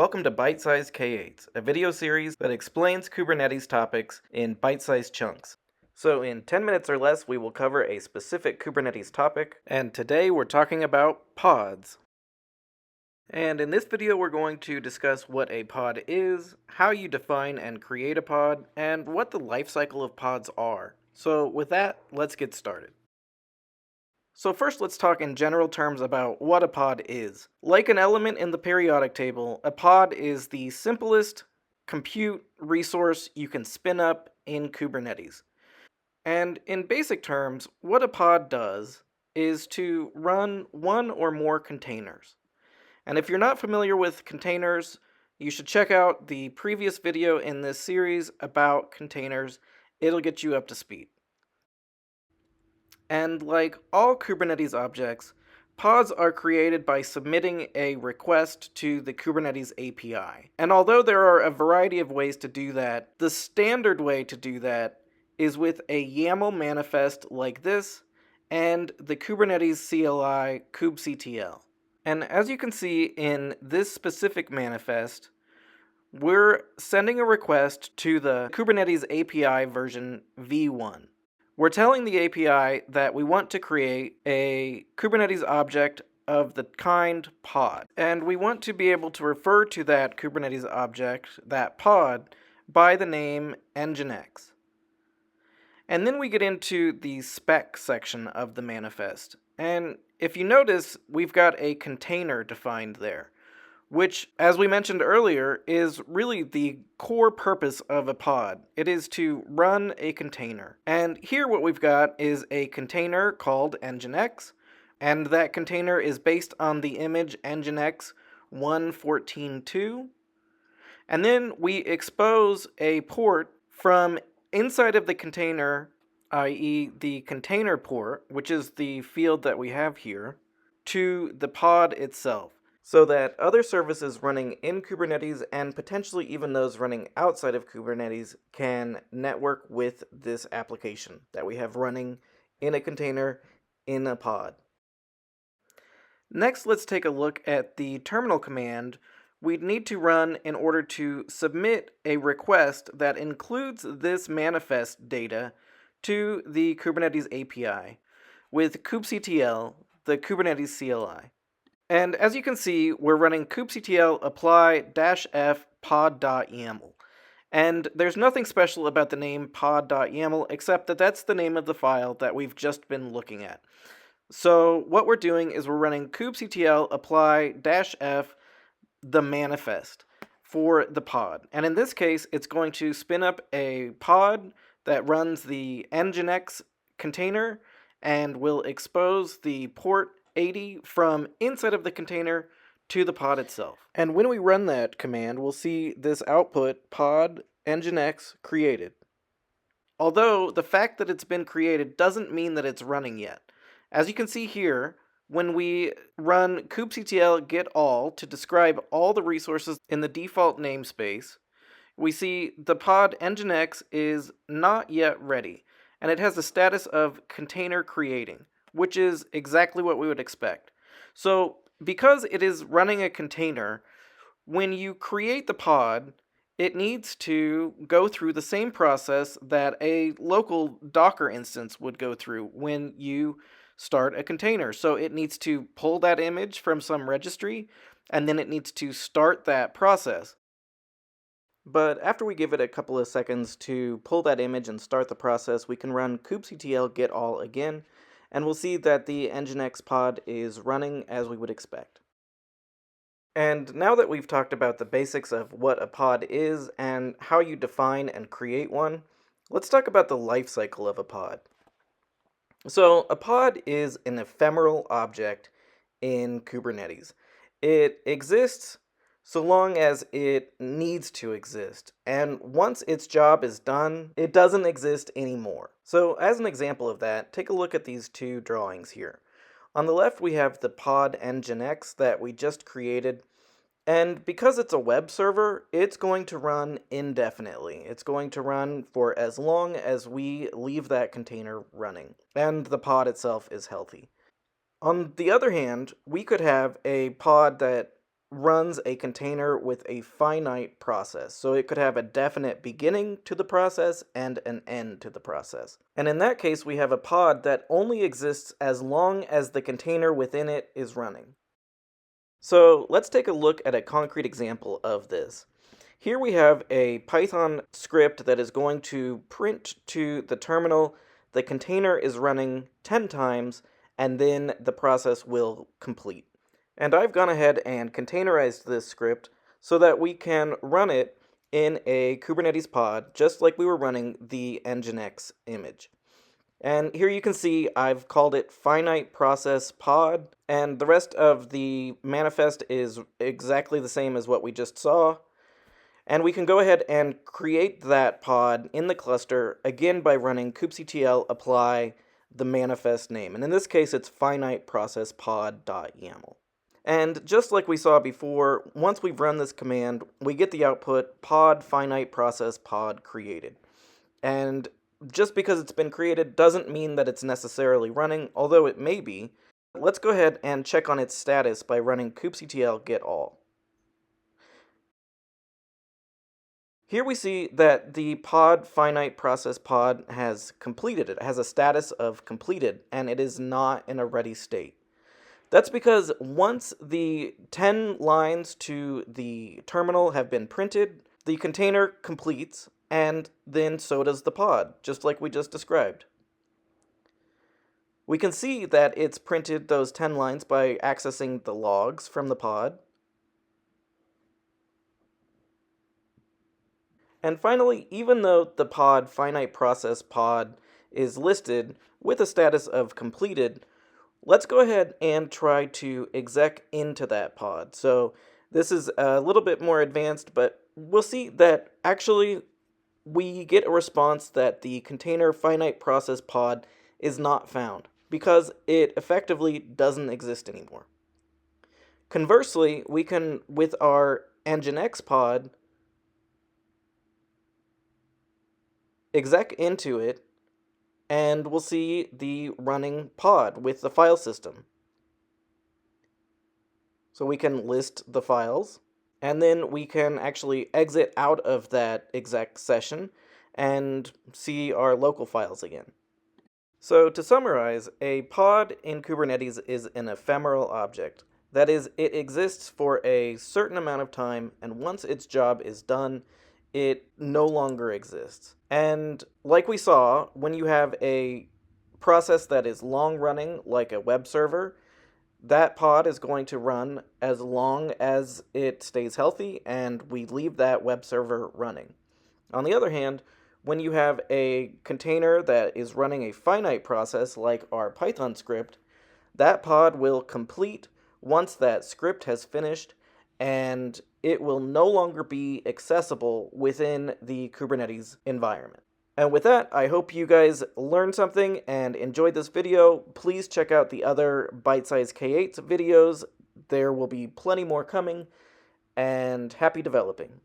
Welcome to bsk8s, a video series that explains Kubernetes topics in bite-sized chunks. So in 10 minutes or less, we will cover a specific Kubernetes topic, and today we're talking about pods. And in this video, we're going to discuss what a pod is, how you define and create a pod, and what the life cycle of pods are. So with that, let's get started. So first, let's talk in general terms about what a pod is. Like an element in the periodic table, a pod is the simplest compute resource you can spin up in Kubernetes. And in basic terms, what a pod does is to run one or more containers. And if you're not familiar with containers, you should check out the previous video in this series about containers. It'll get you up to speed. And like all Kubernetes objects, pods are created by submitting a request to the Kubernetes API. And although there are a variety of ways to do that, the standard way to do that is with a YAML manifest like this and the Kubernetes CLI kubectl. And as you can see in this specific manifest, we're sending a request to the Kubernetes API version v1. We're telling the API that we want to create a Kubernetes object of the kind pod, and we want to be able to refer to that Kubernetes object, that pod, by the name nginx. And then we get into the spec section of the manifest, and if you notice, we've got a container defined there, which, as we mentioned earlier, is really the core purpose of a pod. It is to run a container. And here what we've got is a container called nginx, and that container is based on the image nginx 1.14.2. And then we expose a port from inside of the container, i.e. the container port, which is the field that we have here, to the pod itself, so that other services running in Kubernetes and potentially even those running outside of Kubernetes can network with this application that we have running in a container in a pod. Next, let's take a look at the terminal command we'd need to run in order to submit a request that includes this manifest data to the Kubernetes API with kubectl, the Kubernetes CLI. And as you can see, we're running kubectl apply-f pod.yaml. And there's nothing special about the name pod.yaml except that that's the name of the file that we've just been looking at. So what we're doing is we're running kubectl apply-f the manifest for the pod. And in this case, it's going to spin up a pod that runs the nginx container and will expose the port 80 from inside of the container to the pod itself. And when we run that command, we'll see this output pod nginx created. Although the fact that it's been created doesn't mean that it's running yet. As you can see here, when we run kubectl get all to describe all the resources in the default namespace, we see the pod nginx is not yet ready, and it has the status of container creating, which is exactly what we would expect. So because it is running a container, when you create the pod, it needs to go through the same process that a local Docker instance would go through when you start a container. So it needs to pull that image from some registry, and then it needs to start that process. But after we give it a couple of seconds to pull that image and start the process, we can run kubectl get all again, and we'll see that the nginx pod is running as we would expect. And now that we've talked about the basics of what a pod is and how you define and create one, let's talk about the life cycle of a pod. So a pod is an ephemeral object in Kubernetes. It exists so long as it needs to exist, and once its job is done, it doesn't exist anymore. So as an example of that, take a look at these two drawings here. On the left we have the pod nginx that we just created, and because it's a web server, it's going to run indefinitely. It's going to run for as long as we leave that container running, and the pod itself is healthy. On the other hand, we could have a pod that runs a container with a finite process. So it could have a definite beginning to the process and an end to the process. And in that case, we have a pod that only exists as long as the container within it is running. So let's take a look at a concrete example of this. Here we have a Python script that is going to print to the terminal the container is running 10 times, and then the process will complete. And I've gone ahead and containerized this script so that we can run it in a Kubernetes pod, just like we were running the Nginx image. And here you can see I've called it finite process pod, and the rest of the manifest is exactly the same as what we just saw. And we can go ahead and create that pod in the cluster, again by running kubectl apply the manifest name. And in this case, it's finite process pod.yaml. And just like we saw before, once we've run this command, we get the output pod finite process pod created. And just because it's been created doesn't mean that it's necessarily running, although it may be. Let's go ahead and check on its status by running kubectl get all. Here we see that the pod finite process pod has completed. It has a status of completed, and it is not in a ready state. That's because once the 10 lines to the terminal have been printed, the container completes, and then so does the pod, just like we just described. We can see that it's printed those 10 lines by accessing the logs from the pod. And finally, even though the pod finite process pod is listed with a status of completed, let's go ahead and try to exec into that pod. So this is a little bit more advanced, but we'll see that actually we get a response that the container finite process pod is not found because it effectively doesn't exist anymore. Conversely, we can, with our Nginx pod, exec into it, and we'll see the running pod with the file system. So we can list the files, and then we can actually exit out of that exec session and see our local files again. So to summarize, a pod in Kubernetes is an ephemeral object. That is, it exists for a certain amount of time, and once its job is done, it no longer exists. And like we saw, when you have a process that is long running, like a web server, that pod is going to run as long as it stays healthy, and we leave that web server running. On the other hand, when you have a container that is running a finite process, like our Python script, that pod will complete once that script has finished, and it will no longer be accessible within the Kubernetes environment. And with that, I hope you guys learned something and enjoyed this video. Please check out the other bsk8s videos. There will be plenty more coming, and happy developing.